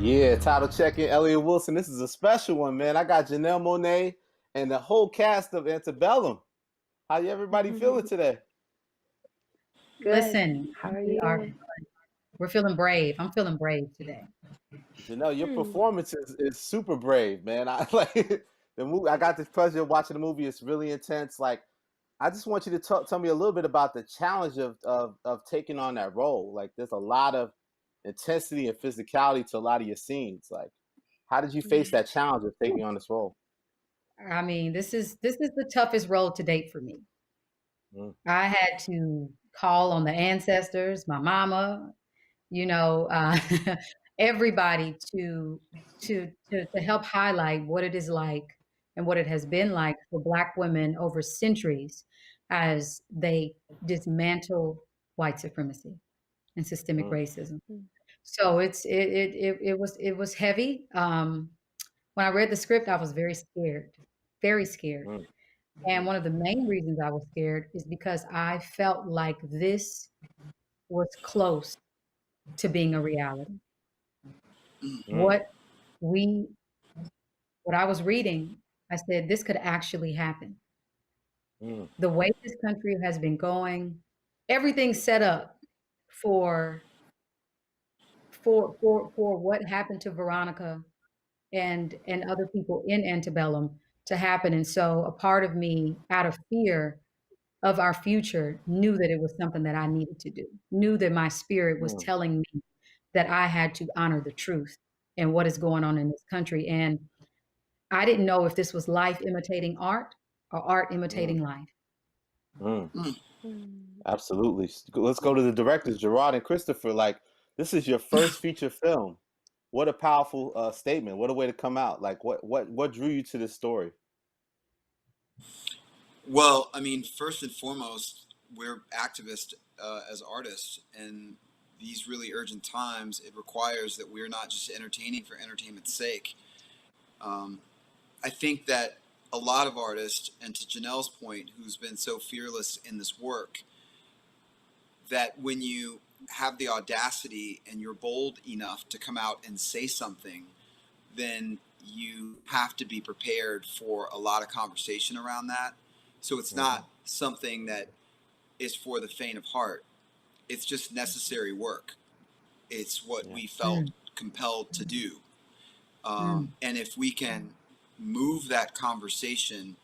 Yeah, title checking Elliot Wilson. This is a special one, man. I got Janelle Monáe and the whole cast of Antebellum. How you everybody feeling today? Good. Listen, How are we are. you? We're feeling brave. I'm feeling brave today. Janelle, your performance is super brave, man. I like the movie. I got the pleasure of watching the movie. It's really intense. Like, I just want you to tell me a little bit about the challenge of taking on that role. Like, there's a lot of intensity and physicality to a lot of your scenes. Like, how did you face that challenge of taking on this role? I mean, this is the toughest role to date for me. Mm. I had to call on the ancestors, my mama, you know, everybody to help highlight what it is like and what it has been like for Black women over centuries as they dismantle white supremacy and systemic racism. So it was heavy. When I read the script, I was very scared, very scared. Mm. And one of the main reasons I was scared is because I felt like this was close to being a reality. Mm. What we, what I was reading, I said, this could actually happen. Mm. The way this country has been going, everything's set up for what happened to Veronica and other people in Antebellum to happen. And so a part of me, out of fear of our future, knew that it was something that I needed to do, knew that my spirit was Mm. telling me that I had to honor the truth and what is going on in this country. And I didn't know if this was life imitating art or art Mm. imitating life. Mm. Absolutely. Let's go to the directors, Gerard and Christopher. Like, this is your first feature film. What a powerful statement. What a way to come out. Like, what drew you to this story? Well, I mean, first and foremost, we're activists as artists, and these really urgent times, it requires that we're not just entertaining for entertainment's sake. I think that a lot of artists, and to Janelle's point, who's been so fearless in this work, that when you have the audacity and you're bold enough to come out and say something, then you have to be prepared for a lot of conversation around that. So it's not something that is for the faint of heart. It's just necessary work. It's what we felt compelled to do. And if we can move that conversation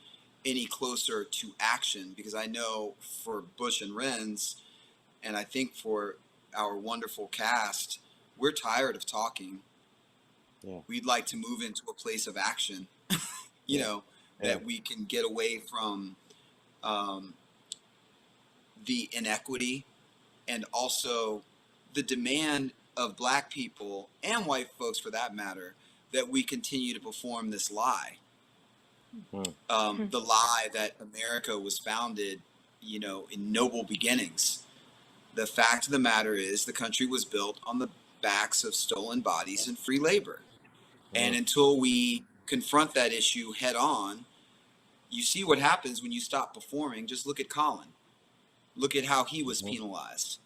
any closer to action, because I know for Bush and Renz, and I think for our wonderful cast, we're tired of talking. Yeah. We'd like to move into a place of action, you know, that we can get away from the inequity and also the demand of Black people and white folks, for that matter, that we continue to perform this lie. The lie that America was founded, you know, in noble beginnings. The fact of the matter is the country was built on the backs of stolen bodies and free labor. And until we confront that issue head on, you see what happens when you stop performing. Just look at Colin. Look at how he was penalized.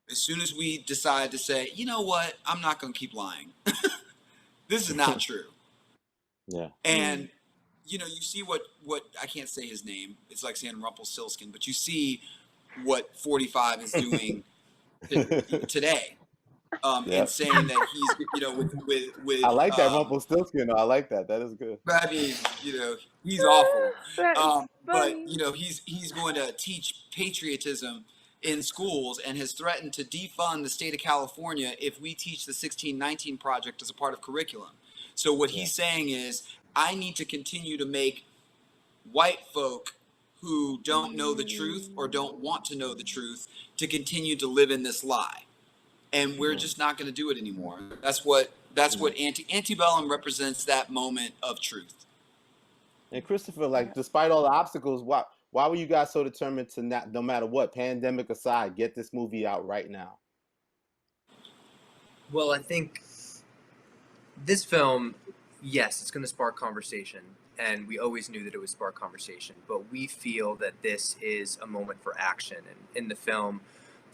As soon as we decide to say, you know what, I'm not going to keep lying. This is not true. And, you know, you see what I can't say his name. It's like saying Rumpelstiltskin, but you see what 45 is doing today. And saying that he's, you know, with I like that Rumpelstiltskin. I like that. That is good. I mean, you know, he's awful. But you know, he's going to teach patriotism in schools and has threatened to defund the state of California if we teach the 1619 Project as a part of curriculum. So what he's saying is, I need to continue to make white folk who don't know the truth or don't want to know the truth to continue to live in this lie. And we're just not going to do it anymore. That's what Antebellum represents, that moment of truth. And Christopher, like, despite all the obstacles, why were you guys so determined to not, no matter what, pandemic aside, get this movie out right now? Well, I think this film, yes, it's going to spark conversation, and we always knew that it would spark conversation, but we feel that this is a moment for action. And in the film,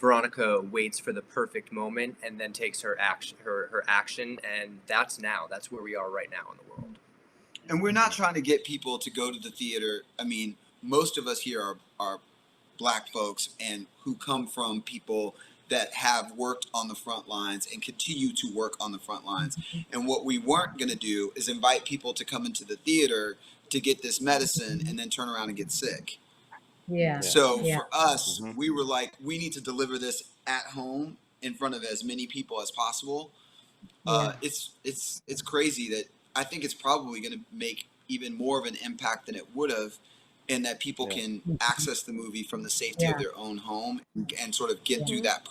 Veronica waits for the perfect moment and then takes her action, and that's where we are right now in the world. And we're not trying to get people to go to the theater. I mean, most of us here are Black folks and who come from people that have worked on the front lines and continue to work on the front lines. And what we weren't going to do is invite people to come into the theater to get this medicine and then turn around and get sick. Yeah. So for us, we were like, we need to deliver this at home in front of as many people as possible. It's crazy that I think it's probably going to make even more of an impact than it would have, in that people can access the movie from the safety of their own home and sort of get through that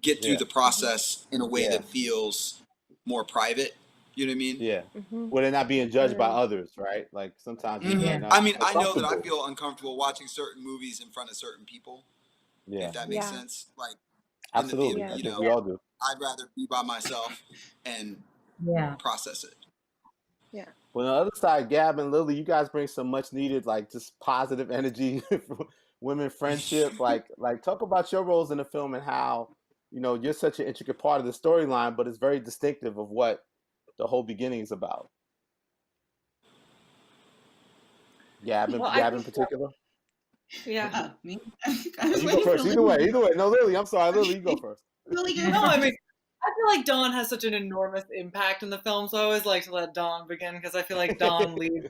through the process in a way that feels more private. You know what I mean? Yeah. Well, they're not being judged by others, right? Like sometimes. I mean, I know that I feel uncomfortable watching certain movies in front of certain people. Yeah. If that makes sense. Like, absolutely. In the theater, I think we all do. I'd rather be by myself and process it. Yeah. Well, on the other side, Gab and Lily, you guys bring some much needed, like, just positive energy for women friendship. Like talk about your roles in the film and how, you know, you're such an intricate part of the storyline, but it's very distinctive of what the whole beginning is about. Gab in particular. Yeah. Me. You go first. Either way. No, Lily, I'm sorry. Lily, you go first. Lily, no, I mean, I feel like Dawn has such an enormous impact in the film, so I always like to let Dawn begin because I feel like Dawn leads in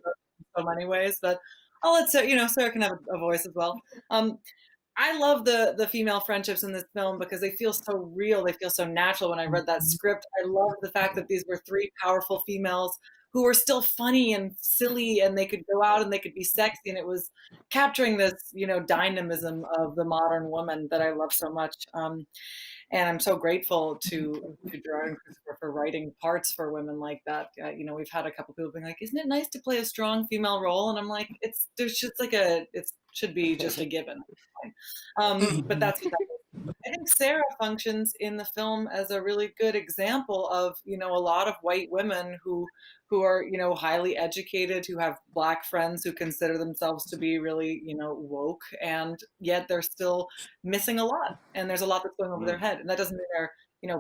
so many ways. But I'll let Sarah, Sarah can have a voice as well. I love the female friendships in this film because they feel so real. They feel so natural. When I read that script, I love the fact that these were three powerful females who were still funny and silly, and they could go out and they could be sexy, and it was capturing this, dynamism of the modern woman that I love so much. And I'm so grateful to Gerard and Christopher for writing parts for women like that. We've had a couple people being like, "Isn't it nice to play a strong female role?" And I'm like, it should be just a given. But that's I think Sarah functions in the film as a really good example of, a lot of white women who are, highly educated, who have Black friends who consider themselves to be really, woke, and yet they're still missing a lot. And there's a lot that's going over their head. And that doesn't mean they're,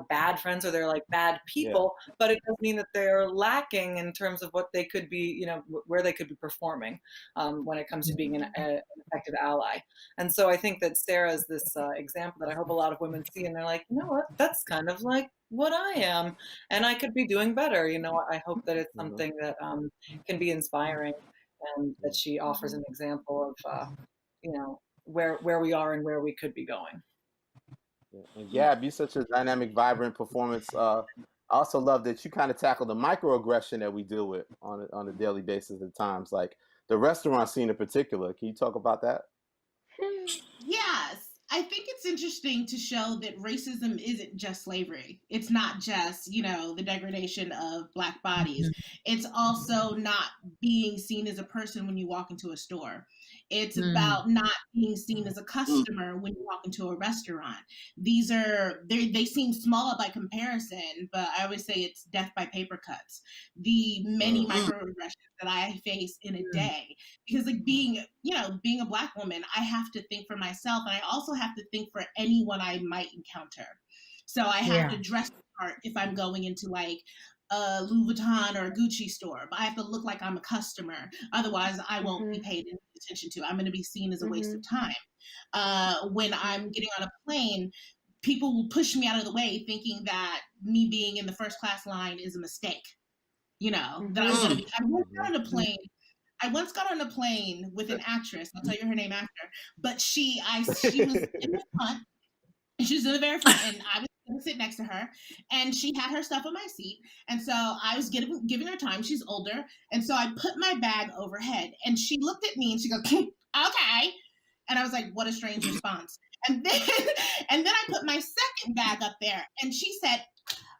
bad friends or they're like bad people, but it does mean that they're lacking in terms of what they could be, where they could be performing when it comes to being an effective ally. And so I think that Sarah is this example that I hope a lot of women see, and they're like, you know what, that's kind of like what I am, and I could be doing better. I hope that it's something that can be inspiring, and that she offers an example of, where we are and where we could be going. And Gab, you're such a dynamic, vibrant performance. I also love that you kind of tackle the microaggression that we deal with on a daily basis at times, like the restaurant scene in particular. Can you talk about that? Yes. I think it's interesting to show that racism isn't just slavery. It's not just, the degradation of Black bodies. It's also not being seen as a person when you walk into a store. It's about not being seen as a customer when you walk into a restaurant. These they seem small by comparison, but I always say it's death by paper cuts. The many microaggressions that I face in a day, because being a Black woman, I have to think for myself, and I also have to think for anyone I might encounter. So I have to dress the part if I'm going into like a Louis Vuitton or a Gucci store, but I have to look like I'm a customer. Otherwise, I won't be paid any attention to. I'm going to be seen as a waste of time. When I'm getting on a plane, people will push me out of the way thinking that me being in the first class line is a mistake. That I'm going to be. I once got on a plane with an actress. I'll tell you her name after. But she was in the front. She was in the very front, and I was going to sit next to her, and she had her stuff on my seat, and so I was giving her time. She's older, and so I put my bag overhead, and she looked at me, and she goes, "Okay," and I was like, "What a strange response." And then I put my second bag up there, and she said,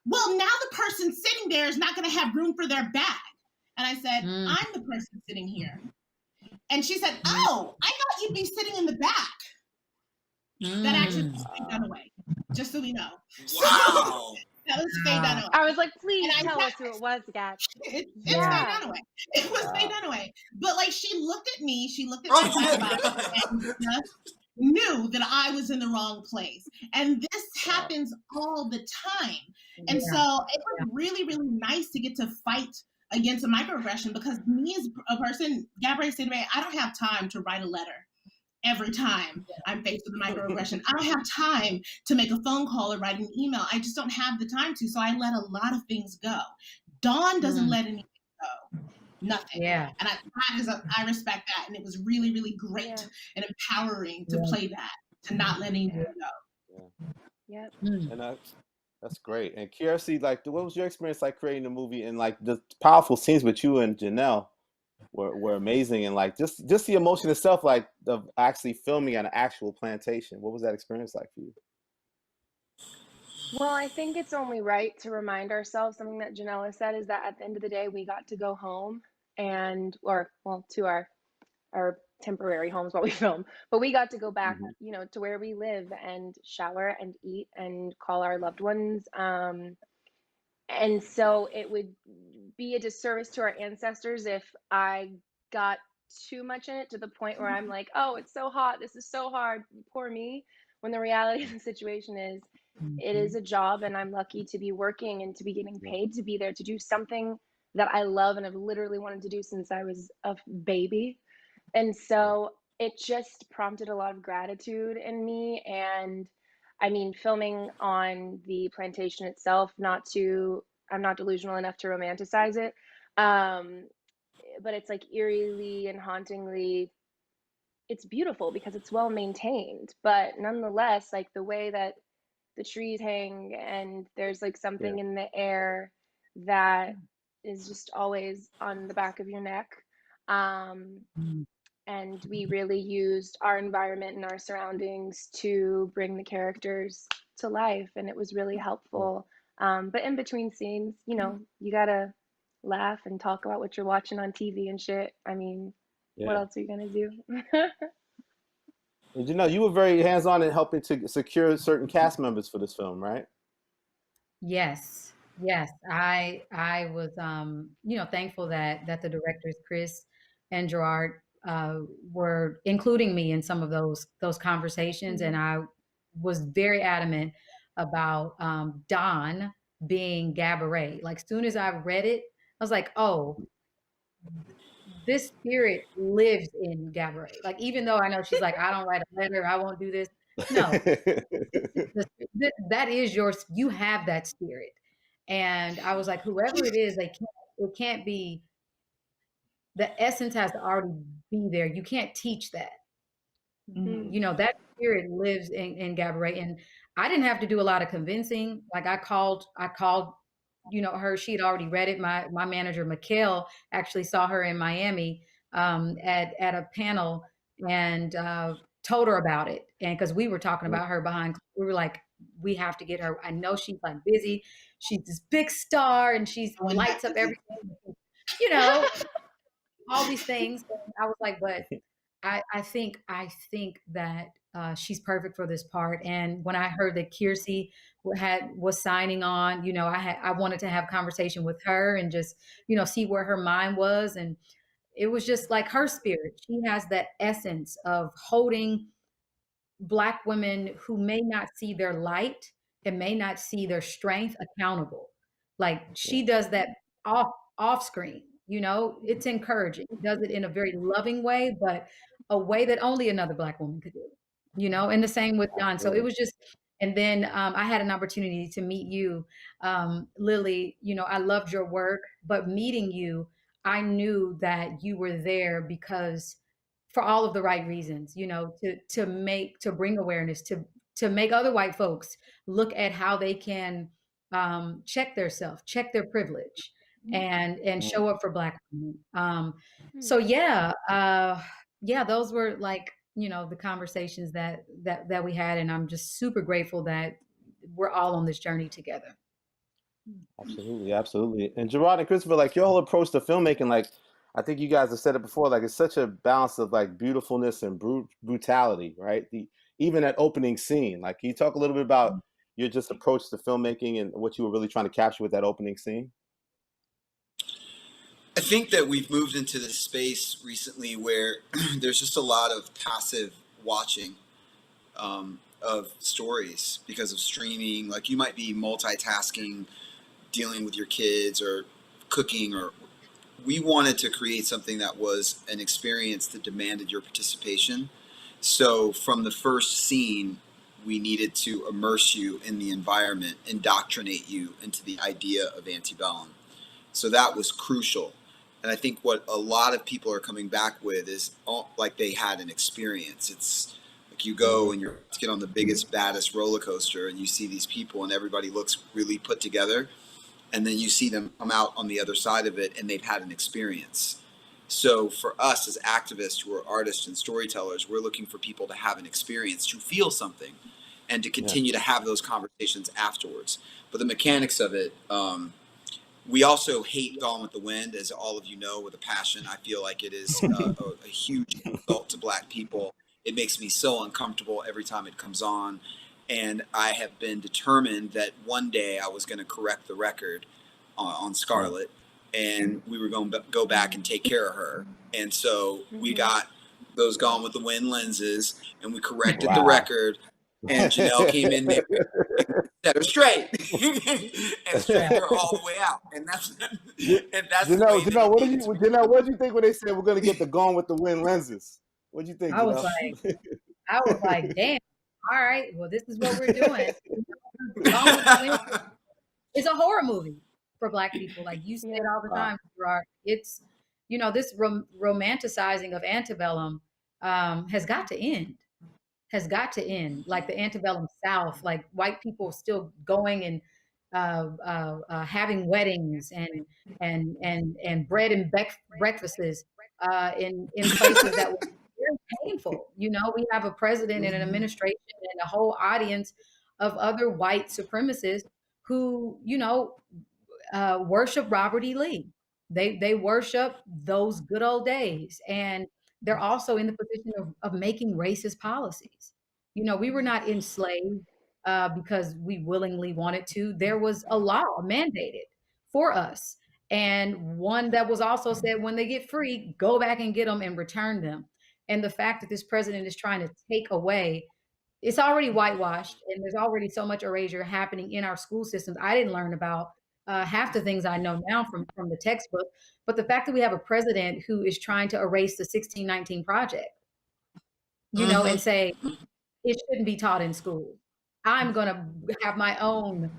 "Well, now the person sitting there is not going to have room for their bag." And I said, "I'm the person sitting here," and she said, "Oh, I thought you'd be sitting in the back." That actually was Faye Dunaway, just so we know. Wow. So, that was Faye Dunaway. I was like, please tell us who it was, Gab. It's Faye Dunaway. It was Faye Dunaway. But like, she looked at me, she looked at my body, knew that I was in the wrong place. And this happens all the time. And so it was really, really nice to get to fight against a microaggression, because me as a person, Gabourey Sidibe, I don't have time to write a letter every time I'm faced with a microaggression. I don't have time to make a phone call or write an email. I just don't have the time to. So I let a lot of things go. Dawn doesn't let anything go. Nothing. Yeah. And I respect that. And it was really, really great and empowering to play that, to not let anything go. Yep. And that's great. And Kiersey, like, what was your experience like creating the movie? And like the powerful scenes with you and Janelle were amazing. And like just the emotion itself, like of actually filming on an actual plantation. What was that experience like for you? Well, I think it's only right to remind ourselves something that Janelle said, is that at the end of the day, we got to go home to our temporary homes while we film, but we got to go back, to where we live and shower and eat and call our loved ones. And so it would be a disservice to our ancestors if I got too much in it to the point where I'm like, oh, it's so hot, this is so hard, poor me. When the reality of the situation is, it is a job, and I'm lucky to be working and to be getting paid to be there to do something that I love and have literally wanted to do since I was a baby. And so it just prompted a lot of gratitude in me. And I mean, filming on the plantation itself, I'm not delusional enough to romanticize it. But it's like eerily and hauntingly, it's beautiful because it's well maintained, but nonetheless, like the way that the trees hang and there's like something in the air that is just always on the back of your neck. And we really used our environment and our surroundings to bring the characters to life, and it was really helpful. But in between scenes, you gotta laugh and talk about what you're watching on TV and shit. I mean, what else are you gonna do? And you were very hands-on in helping to secure certain cast members for this film, right? Yes. I was thankful that the directors Chris and Gerard were including me in some of those conversations, and I was very adamant about Don being Gabourey. Like, soon as I read it, I was like, oh, this spirit lives in Gabourey. Like, even though I know she's like, I don't write a letter, I won't do this. No, that is you have that spirit. And I was like, whoever it is, it can't be, the essence has to already be there. You can't teach that. That spirit lives in Gabourey. And I didn't have to do a lot of convincing. Like, I called, her, she had already read it. My manager, Mikhail, actually saw her in Miami at a panel and told her about it. And because we were talking about her we were like, we have to get her. I know she's like busy. She's this big star and she's lights up everything, all these things. And I was like, but I think that she's perfect for this part. And when I heard that Kiersey was signing on, I wanted to have conversation with her and just, see where her mind was. And it was just like her spirit. She has that essence of holding Black women who may not see their light and may not see their strength accountable. Like, she does that off screen. It's encouraging. She does it in a very loving way, but a way that only another Black woman could do. And the same with Don. So it was just, and then I had an opportunity to meet you, Lily. I loved your work, but meeting you, I knew that you were there because, for all of the right reasons, to bring awareness, to make other white folks look at how they can check their privilege and show up for Black women. So those were like, the conversations that we had, and I'm just super grateful that we're all on this journey together. Absolutely. And Gerard and Christopher, like, your whole approach to filmmaking, like, I think you guys have said it before, like, it's such a balance of like beautifulness and brutality, right? Even that opening scene, like, can you talk a little bit about your just approach to filmmaking and what you were really trying to capture with that opening scene? I think that we've moved into this space recently where there's just a lot of passive watching. of stories because of streaming. Like you might be multitasking, dealing with your kids or cooking, or we wanted to create something that was an experience that demanded your participation. So from the first scene, we needed to immerse you in the environment, indoctrinate you into the idea of Antebellum. So that was crucial. And I think what a lot of people are coming back with is like they had an experience. It's like you go and you get on the biggest, baddest roller coaster and you see these people and everybody looks really put together. And then you see them come out on the other side of it and they've had an experience. So for us as activists who are artists and storytellers, we're looking for people to have an experience, to feel something, and to continue to have those conversations afterwards. But the mechanics of it, we also hate Gone with the Wind, as all of you know, with a passion. I feel like it is a huge insult to Black people. It makes me so uncomfortable every time it comes on. And I have been determined that one day I was going to correct the record on Scarlett, and we were going to go back and take care of her. And so we got those Gone with the Wind lenses, and we corrected the record. And Janelle came in there and set her straight and straightened her all the way out. And that's Janelle, what did you think when they said we're going to get the Gone with the Wind lenses? What did you think? I was like, damn. All right, well, this is what we're doing. It's a horror movie for Black people. Like you say it all the time, Gerard. It's, this romanticizing of Antebellum has got to end. Like the Antebellum South, like white people still going and having weddings and bread and breakfasts in places that were very painful. We have a president and an administration and a whole audience of other white supremacists who, worship Robert E. Lee. They worship those good old days. And they're also in the position of making racist policies. We were not enslaved because we willingly wanted to. There was a law mandated for us. And one that was also said, when they get free, go back and get them and return them. And the fact that this president is trying to take away, it's already whitewashed, and there's already so much erasure happening in our school systems. I didn't learn about half the things I know now from the textbook, but the fact that we have a president who is trying to erase the 1619 Project, and say it shouldn't be taught in school. I'm going to have my own,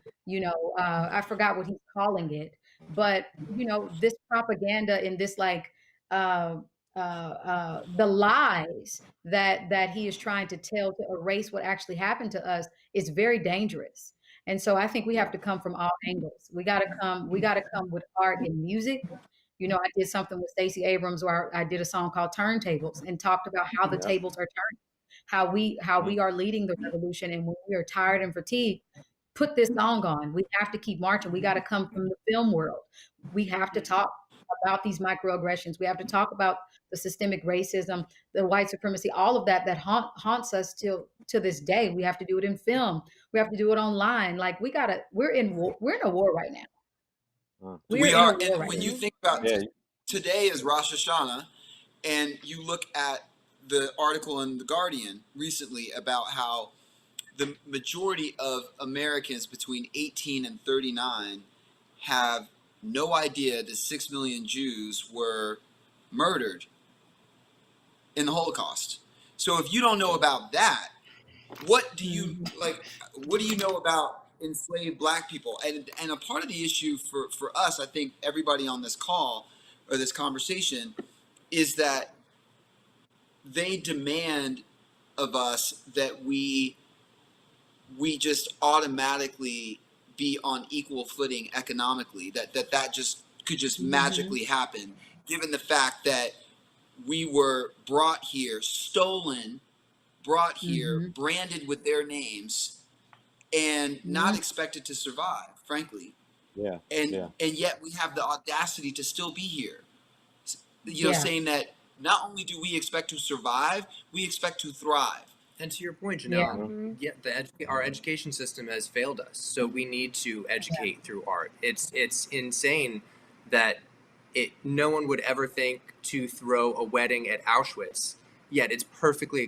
I forgot what he's calling it, but, this propaganda and this the lies that he is trying to tell to erase what actually happened to us is very dangerous. And so I think we have to come from all angles. We got to come with art and music. I did something with Stacey Abrams where I did a song called Turntables and talked about how the tables are turning, how we are leading the revolution. And when we are tired and fatigued, put this song on. We have to keep marching. We got to come from the film world. We have to talk about these microaggressions. We have to talk about the systemic racism, the white supremacy, all of that haunts us to this day. We have to do it in film. We have to do it online. Like we're in a war right now. We are. And when you think about today is Rosh Hashanah, and you look at the article in The Guardian recently about how the majority of Americans between 18 and 39 have no idea that 6 million Jews were murdered in the Holocaust. So if you don't know about that, what do you know about enslaved Black people? And a part of the issue for us, I think everybody on this call or this conversation, is that they demand of us that we just automatically be on equal footing economically, that just could just magically happen, given the fact that we were brought here, stolen, brought here, branded with their names, and not expected to survive, frankly. And yet we have the audacity to still be here. Saying that not only do we expect to survive, we expect to thrive. And to your point, Janelle, our education system has failed us. So we need to educate through art. It's insane that no one would ever think to throw a wedding at Auschwitz, yet it's perfectly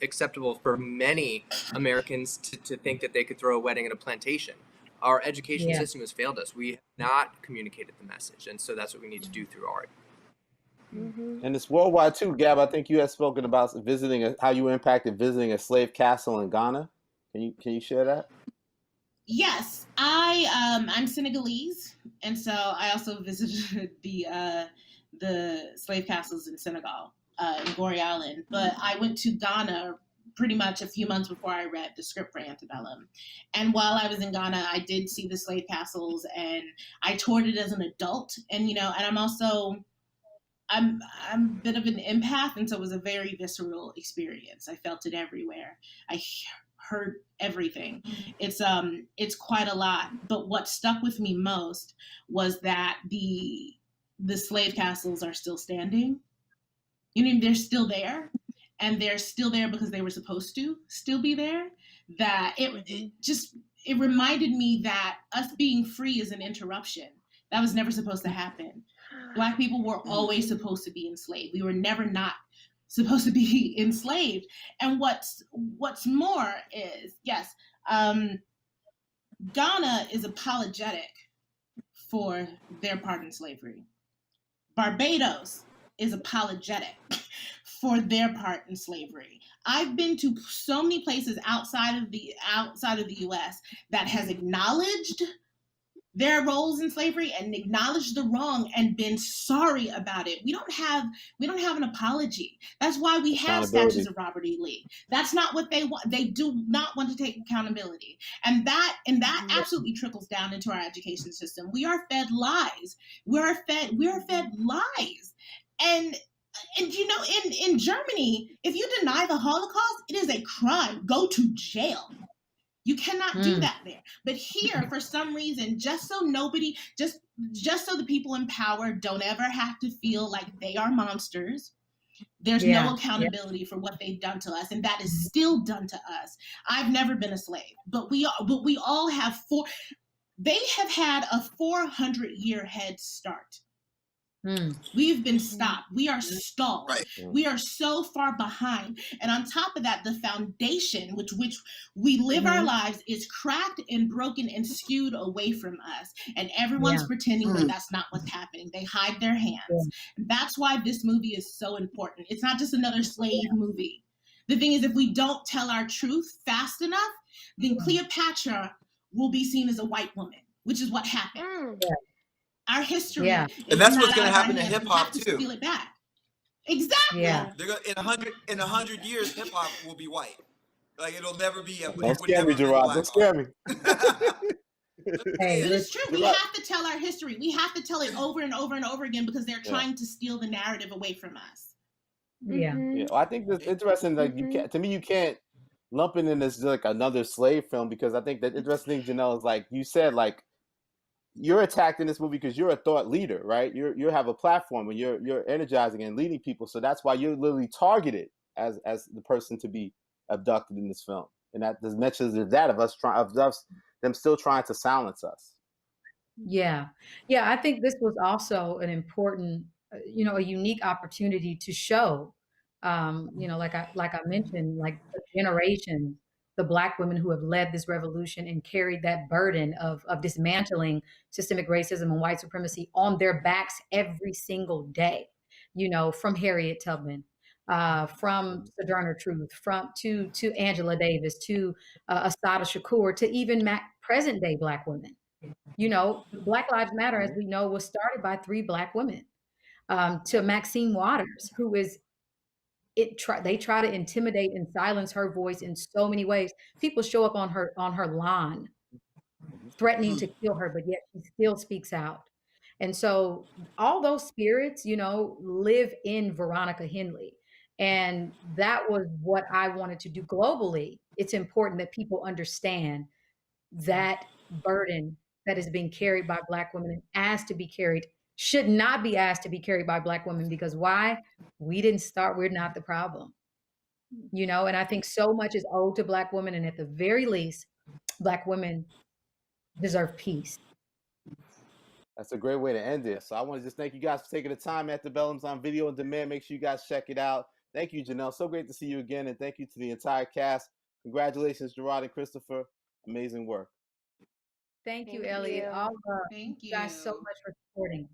acceptable for many Americans to think that they could throw a wedding at a plantation. Our education system has failed us. We have not communicated the message, and so that's what we need to do through art. And it's worldwide too, Gab. I think you had spoken about visiting how you impacted visiting a slave castle in Ghana. Can you share that? Yes, I'm Senegalese, and so I also visited the slave castles in Senegal, in Gorée Island. But I went to Ghana pretty much a few months before I read the script for Antebellum. And while I was in Ghana, I did see the slave castles, and I toured it as an adult. And and I'm also I'm a bit of an empath, and so it was a very visceral experience. I felt it everywhere. I heard everything. It's quite a lot. But what stuck with me most was that the slave castles are still standing. They're still there, and they're still there because they were supposed to still be there. That it reminded me that us being free is an interruption. That was never supposed to happen. Black people were always supposed to be enslaved. We were never not supposed to be enslaved. And what's more is, yes, Ghana is apologetic for their part in slavery. Barbados is apologetic for their part in slavery. I've been to so many places outside of the US that has acknowledged their roles in slavery and acknowledged the wrong and been sorry about it. We don't have an apology. That's why we have statues of Robert E. Lee. That's not what they want. They do not want to take accountability. And that absolutely trickles down into our education system. We are fed lies. We are fed lies. And in Germany, if you deny the Holocaust, it is a crime. Go to jail. You cannot do that there. But here, for some reason, just so the people in power don't ever have to feel like they are monsters, there's no accountability for what they've done to us, and that is still done to us. I've never been a slave, but we all have they have had a 400-year head start. We've been stopped. We are stalled. Right. We are so far behind. And on top of that, the foundation which we live our lives is cracked and broken and skewed away from us. And everyone's pretending that that's not what's happening. They hide their hands. That's why this movie is so important. It's not just another slave movie. The thing is, if we don't tell our truth fast enough, then Cleopatra will be seen as a white woman, which is what happened. Our history, and that's what's going to happen to hip hop too. Steal it back. Exactly. Yeah. They're gonna, in 100 years, hip hop will be white. Like it'll never be. Don't scare me, Gerard. Don't scare me. It's true. We have to tell our history. We have to tell it over and over and over again because they're trying to steal the narrative away from us. Yeah. Well, I think that's interesting. Like you can't lump it in as like another slave film, because I think that interesting thing, Janelle, is like you said, like, you're attacked in this movie because you're a thought leader, right? You have a platform and you're energizing and leading people. So that's why you're literally targeted as the person to be abducted in this film. And that there's mentions of that them still trying to silence us. Yeah. I think this was also an important, a unique opportunity to show, like I mentioned, like the generation, the Black women who have led this revolution and carried that burden of dismantling systemic racism and white supremacy on their backs every single day, from Harriet Tubman, from Sojourner Truth, to Angela Davis, to Assata Shakur, to even present day Black women. Black Lives Matter, as we know, was started by 3 Black women, to Maxine Waters, who is they try to intimidate and silence her voice in so many ways. People show up on her lawn threatening to kill her, but yet she still speaks out. And so all those spirits, live in Veronica Henley. And that was what I wanted to do globally. It's important that people understand that burden that is being carried by Black women and asked to be carried should not be asked to be carried by Black women, because why? We didn't start, we're not the problem. And I think so much is owed to Black women, and at the very least, Black women deserve peace. That's a great way to end it. So I want to just thank you guys for taking the time. Antebellum's on video on demand. Make sure you guys check it out. Thank you, Janelle. So great to see you again, and thank you to the entire cast. Congratulations, Gerard and Christopher. Amazing work. Thank you, Thank Elliot. you. All Thank you guys so you. much for supporting.